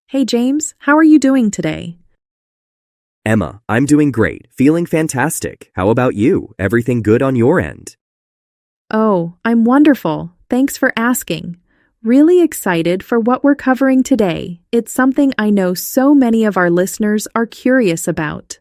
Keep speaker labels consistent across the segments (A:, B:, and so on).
A: Hey James, how are you doing today?
B: Emma, I'm doing great, feeling fantastic. How about you? Everything good on your end?
A: Oh, I'm wonderful. Thanks for asking. Really excited for what we're covering today. It's something I know so many of our listeners are curious about.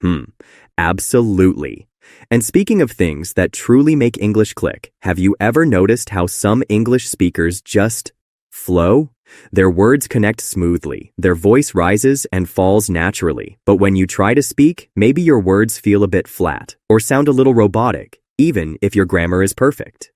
B: Hmm, absolutely. And speaking of things that truly make English click, have you ever noticed how some English speakers just flow? Their words connect smoothly, their voice rises and falls naturally, but when you try to speak, maybe your words feel a bit flat or sound a little robotic, even if your grammar is perfect.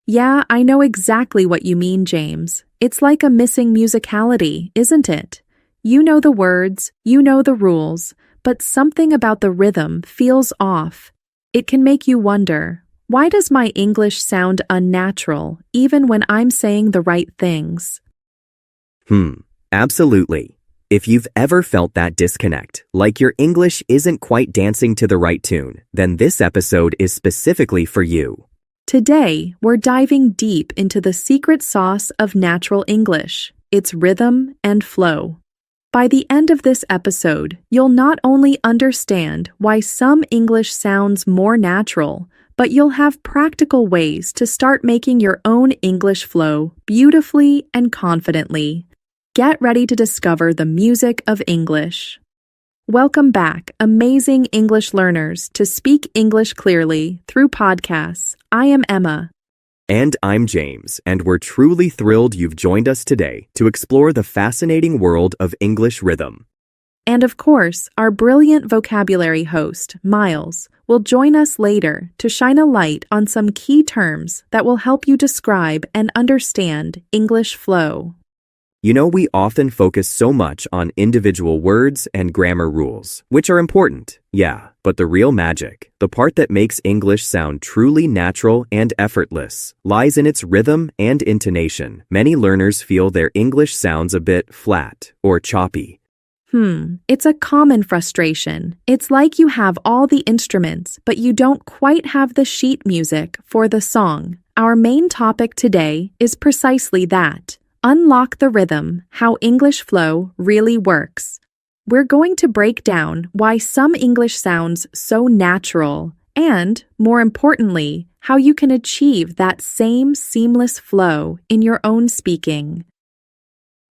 A: Yeah, I know exactly what you mean, James. It's like a missing musicality, isn't it? You know the words, you know the rules, but something about the rhythm feels off. It can make you wonder, why does my English sound unnatural even when I'm saying the right things?
B: Absolutely. If you've ever felt that disconnect, like your English isn't quite dancing to the right tune, then this episode is specifically for you.
A: Today, we're diving deep into the secret sauce of natural English, its rhythm and flow. By the end of this episode, you'll not only understand why some English sounds more natural, but you'll have practical ways to start making your own English flow beautifully and confidently. Get ready to discover the music of English. Welcome back, amazing English learners, to Speak English Clearly through podcasts. I am Emma.
B: And I'm James, and we're truly thrilled you've joined us today to explore the fascinating world of English rhythm.
A: And of course, our brilliant vocabulary host, Miles, will join us later to shine a light on some key terms that will help you describe and understand English flow.
B: You know, we often focus so much on individual words and grammar rules, which are important, yeah, but the real magic, the part that makes English sound truly natural and effortless, lies in its rhythm and intonation. Many learners feel their English sounds a bit flat or choppy.
A: It's a common frustration. It's like you have all the instruments, but you don't quite have the sheet music for the song. Our main topic today is precisely that. Unlock the rhythm, how English flow really works. We're going to break down why some English sounds so natural and, more importantly, how you can achieve that same seamless flow in your own speaking.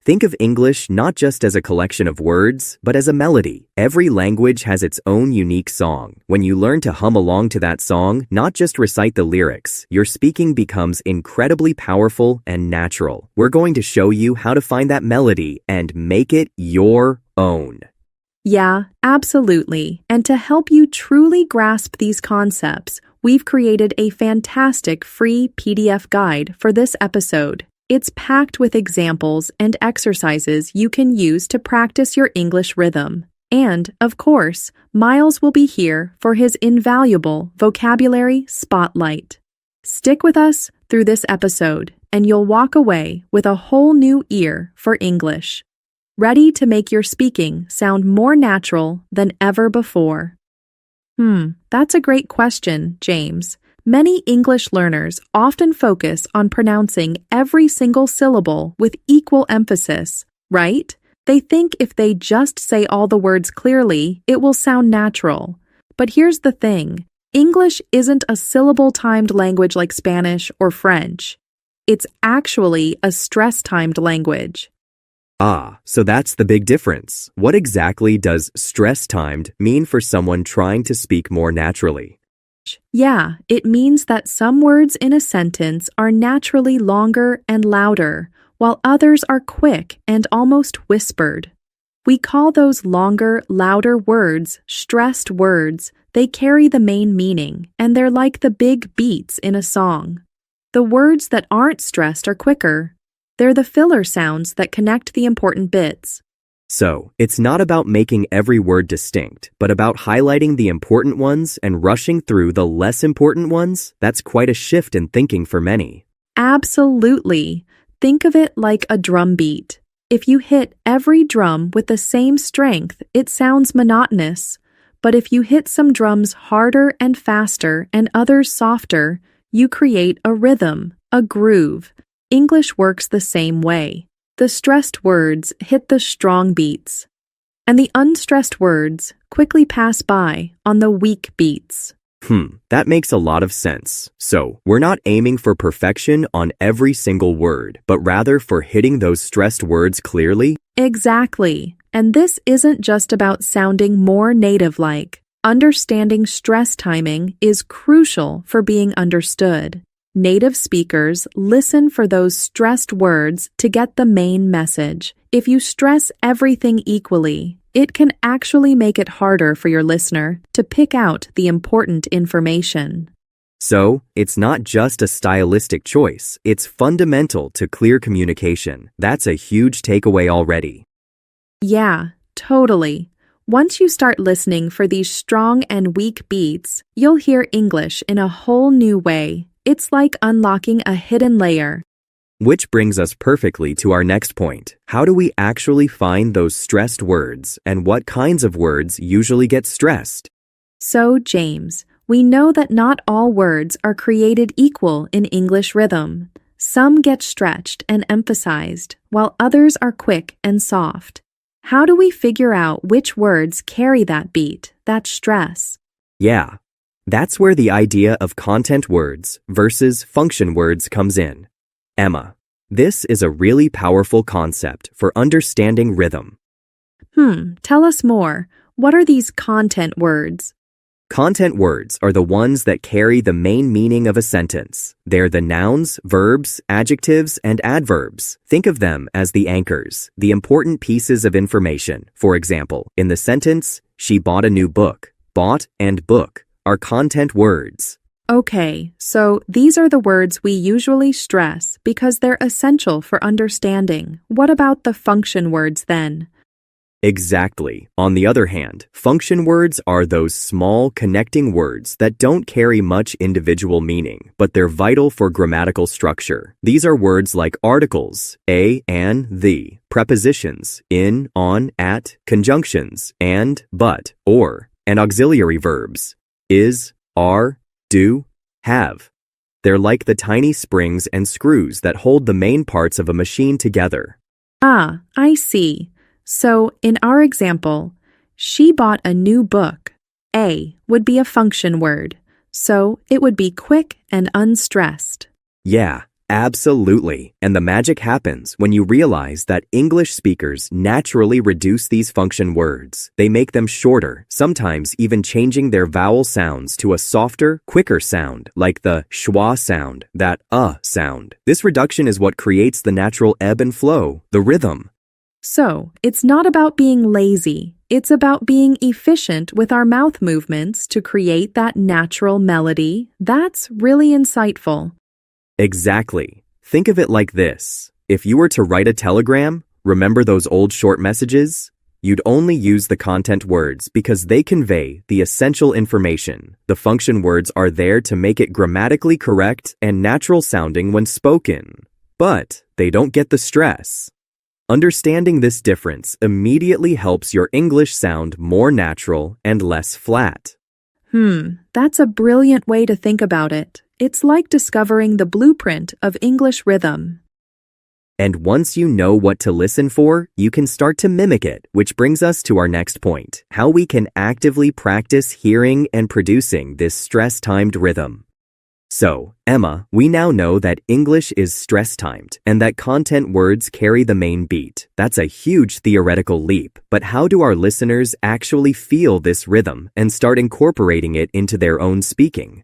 B: Think of English not just as a collection of words, but as a melody. Every language has its own unique song. When you learn to hum along to that song, not just recite the lyrics, your speaking becomes incredibly powerful and natural. We're going to show you how to find that melody and make it your own.
A: Yeah, absolutely. And to help you truly grasp these concepts, we've created a fantastic free PDF guide for this episode. It's packed with examples and exercises you can use to practice your English rhythm. And, of course, Miles will be here for his invaluable vocabulary spotlight. Stick with us through this episode, and you'll walk away with a whole new ear for English, ready to make your speaking sound more natural than ever before. That's a great question, James. Many English learners often focus on pronouncing every single syllable with equal emphasis, right? They think if they just say all the words clearly, it will sound natural. But here's the thing. English isn't a syllable-timed language like Spanish or French. It's actually a stress-timed language.
B: So that's the big difference. What exactly does stress-timed mean for someone trying to speak more naturally?
A: Yeah, it means that some words in a sentence are naturally longer and louder, while others are quick and almost whispered. We call those longer, louder words stressed words. They carry the main meaning, and they're like the big beats in a song. The words that aren't stressed are quicker. They're the filler sounds that connect the important bits.
B: So, it's not about making every word distinct, but about highlighting the important ones and rushing through the less important ones. That's quite a shift in thinking for many.
A: Absolutely. Think of it like a drum beat. If you hit every drum with the same strength, it sounds monotonous. But if you hit some drums harder and faster and others softer, you create a rhythm, a groove. English works the same way. The stressed words hit the strong beats, and the unstressed words quickly pass by on the weak beats.
B: That makes a lot of sense. So, we're not aiming for perfection on every single word, but rather for hitting those stressed words clearly?
A: Exactly. And this isn't just about sounding more native-like. Understanding stress timing is crucial for being understood. Native speakers listen for those stressed words to get the main message. If you stress everything equally, it can actually make it harder for your listener to pick out the important information.
B: So, it's not just a stylistic choice, it's fundamental to clear communication. That's a huge takeaway already.
A: Yeah, totally. Once you start listening for these strong and weak beats, you'll hear English in a whole new way. It's like unlocking a hidden layer.
B: Which brings us perfectly to our next point. How do we actually find those stressed words, and what kinds of words usually get stressed?
A: So, James, we know that not all words are created equal in English rhythm. Some get stretched and emphasized, while others are quick and soft. How do we figure out which words carry that beat, that stress?
B: Yeah, that's where the idea of content words versus function words comes in. Emma, this is a really powerful concept for understanding rhythm.
A: Tell us more. What are these content words?
B: Content words are the ones that carry the main meaning of a sentence. They're the nouns, verbs, adjectives, and adverbs. Think of them as the anchors, the important pieces of information. For example, in the sentence, she bought a new book. Bought and book are content words.
A: Okay, so these are the words we usually stress because they're essential for understanding. What about the function words then?
B: Exactly. On the other hand, function words are those small connecting words that don't carry much individual meaning, but they're vital for grammatical structure. These are words like articles, a, an, the, prepositions, in, on, at, conjunctions, and, but, or, and auxiliary verbs, is, are, do, have. They're like the tiny springs and screws that hold the main parts of a machine together.
A: Ah, I see. So, in our example, she bought a new book. A would be a function word, so it would be quick and unstressed.
B: Yeah, absolutely. And the magic happens when you realize that English speakers naturally reduce these function words. They make them shorter, sometimes even changing their vowel sounds to a softer, quicker sound, like the schwa sound, that sound. This reduction is what creates the natural ebb and flow, the rhythm.
A: So, it's not about being lazy. It's about being efficient with our mouth movements to create that natural melody. That's really insightful.
B: Exactly. Think of it like this. If you were to write a telegram, remember those old short messages? You'd only use the content words because they convey the essential information. The function words are there to make it grammatically correct and natural sounding when spoken. But they don't get the stress. Understanding this difference immediately helps your English sound more natural and less flat.
A: That's a brilliant way to think about it. It's like discovering the blueprint of English rhythm.
B: And once you know what to listen for, you can start to mimic it, which brings us to our next point, how we can actively practice hearing and producing this stress-timed rhythm. So, Emma, we now know that English is stress-timed and that content words carry the main beat. That's a huge theoretical leap, but how do our listeners actually feel this rhythm and start incorporating it into their own speaking?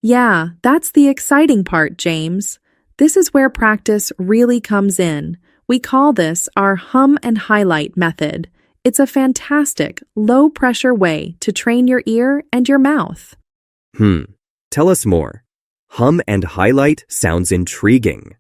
A: Yeah, that's the exciting part, James. This is where practice really comes in. We call this our hum and highlight method. It's a fantastic, low-pressure way to train your ear and your mouth.
B: Tell us more. Hum and highlight sounds intriguing.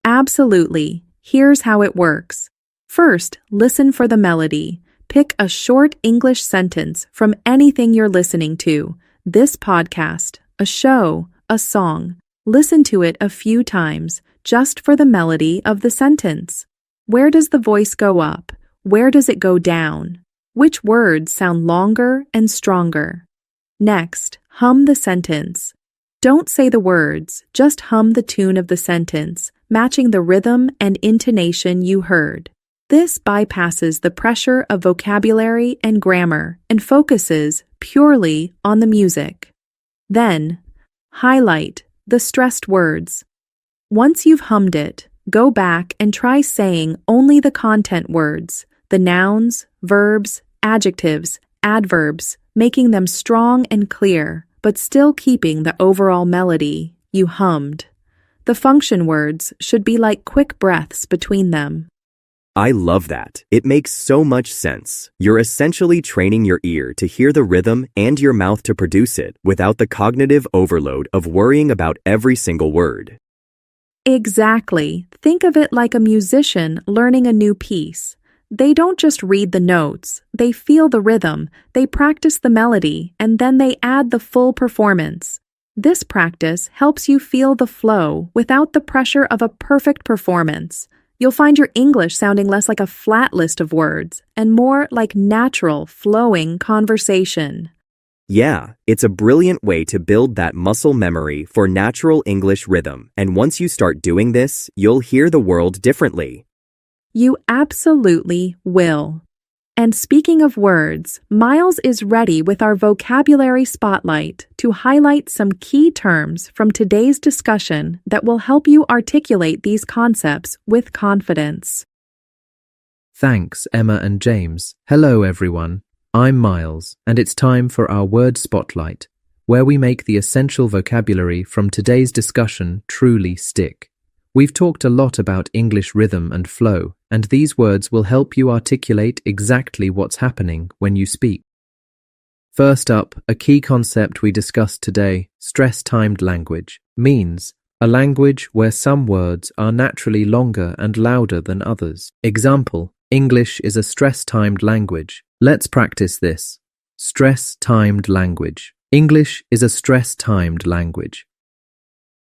A: Absolutely. Here's how it works. First, listen for the melody. Pick a short English sentence from anything you're listening to. This podcast, a show, a song. Listen to it a few times, just for the melody of the sentence. Where does the voice go up? Where does it go down? Which words sound longer and stronger? Next, hum the sentence. Don't say the words, just hum the tune of the sentence. matching the rhythm and intonation you heard. This bypasses the pressure of vocabulary and grammar and focuses purely on the music. Then, highlight the stressed words. Once you've hummed it, go back and try saying only the content words, the nouns, verbs, adjectives, adverbs, making them strong and clear, but still keeping the overall melody you hummed. The function words should be like quick breaths between them.
B: I love that. It makes so much sense. You're essentially training your ear to hear the rhythm and your mouth to produce it without the cognitive overload of worrying about every single word.
A: Exactly. Think of it like a musician learning a new piece. They don't just read the notes, they feel the rhythm, they practice the melody, and then they add the full performance. This practice helps you feel the flow without the pressure of a perfect performance. You'll find your English sounding less like a flat list of words and more like natural, flowing conversation.
B: Yeah, it's a brilliant way to build that muscle memory for natural English rhythm, and once you start doing this, you'll hear the world differently.
A: You absolutely will. And speaking of words, Miles is ready with our vocabulary spotlight to highlight some key terms from today's discussion that will help you articulate these concepts with confidence.
C: Thanks, Emma and James. Hello, everyone. I'm Miles, and it's time for our word spotlight, where we make the essential vocabulary from today's discussion truly stick. We've talked a lot about English rhythm and flow, and these words will help you articulate exactly what's happening when you speak. First up, a key concept we discussed today, stress-timed language, means a language where some words are naturally longer and louder than others. Example, English is a stress-timed language. Let's practice this. Stress-timed language. English is a stress-timed language.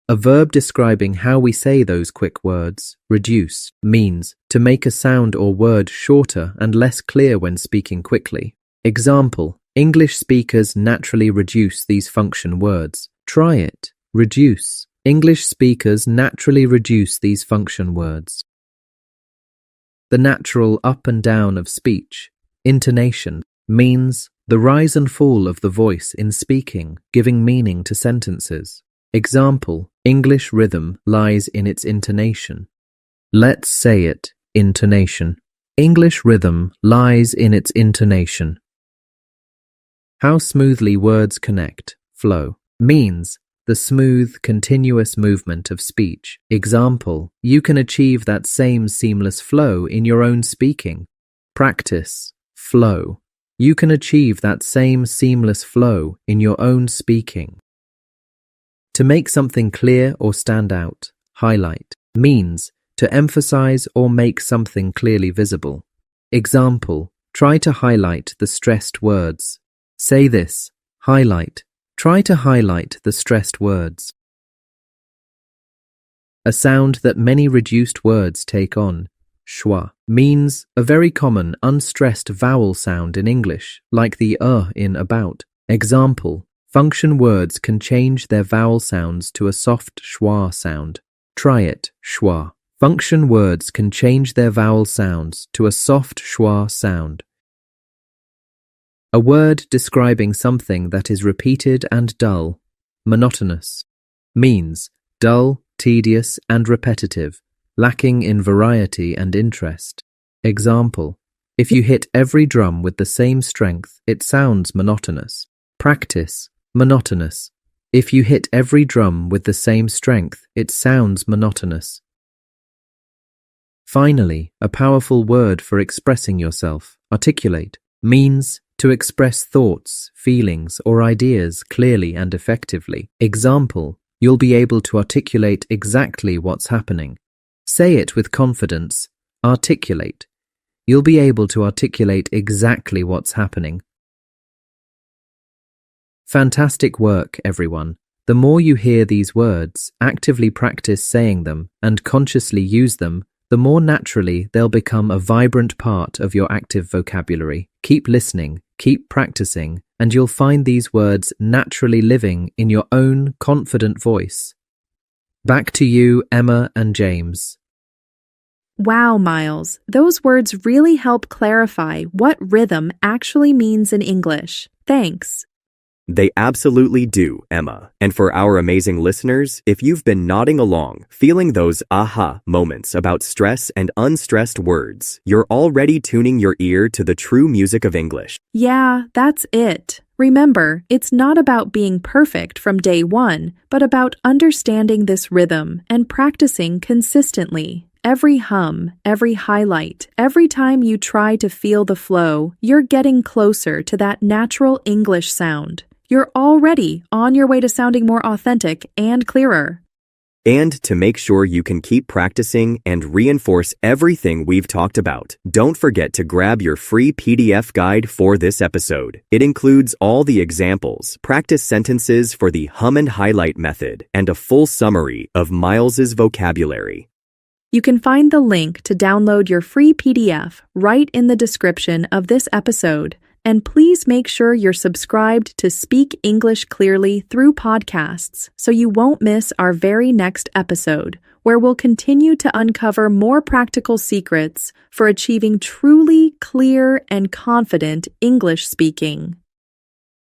C: A verb describing how we say those quick words, reduce, means to make a sound or word shorter and less clear when speaking quickly. Example, English speakers naturally reduce these function words. Try it. Reduce. English speakers naturally reduce these function words. The natural up and down of speech, intonation, means the rise and fall of the voice in speaking, giving meaning to sentences. Example, English rhythm lies in its intonation. Let's say it, intonation. English rhythm lies in its intonation. How smoothly words connect, flow, means the smooth, continuous movement of speech. Example, you can achieve that same seamless flow in your own speaking. Practice, flow. You can achieve that same seamless flow in your own speaking. To make something clear or stand out, highlight, means to emphasize or make something clearly visible. Example, try to highlight the stressed words. Say this, highlight. Try to highlight the stressed words. A sound that many reduced words take on, schwa, means a very common unstressed vowel sound in English, like the in about. Example, function words can change their vowel sounds to a soft schwa sound. Try it, schwa. Function words can change their vowel sounds to a soft schwa sound. A word describing something that is repeated and dull, monotonous, means dull, tedious, and repetitive, lacking in variety and interest. Example, if you hit every drum with the same strength, it sounds monotonous. Practice, monotonous. If you hit every drum with the same strength, it sounds monotonous. Finally, a powerful word for expressing yourself, articulate, means to express thoughts, feelings, or ideas clearly and effectively. Example, you'll be able to articulate exactly what's happening. Say it with confidence. Articulate. You'll be able to articulate exactly what's happening. Fantastic work, everyone. The more you hear these words, actively practice saying them, and consciously use them, the more naturally they'll become a vibrant part of your active vocabulary. Keep listening, keep practicing, and you'll find these words naturally living in your own confident voice. Back to you, Emma and James.
A: Wow, Miles, those words really help clarify what rhythm actually means in English. Thanks.
B: They absolutely do, Emma. And for our amazing listeners, if you've been nodding along, feeling those aha moments about stress and unstressed words, you're already tuning your ear to the true music of English.
A: Yeah, that's it. Remember, it's not about being perfect from day one, but about understanding this rhythm and practicing consistently. Every hum, every highlight, every time you try to feel the flow, you're getting closer to that natural English sound. You're already on your way to sounding more authentic and clearer.
B: And to make sure you can keep practicing and reinforce everything we've talked about, don't forget to grab your free PDF guide for this episode. It includes all the examples, practice sentences for the hum and highlight method, and a full summary of Miles's vocabulary.
A: You can find the link to download your free PDF right in the description of this episode. And please make sure you're subscribed to Speak English Clearly through podcasts so you won't miss our very next episode, where we'll continue to uncover more practical secrets for achieving truly clear and confident English speaking.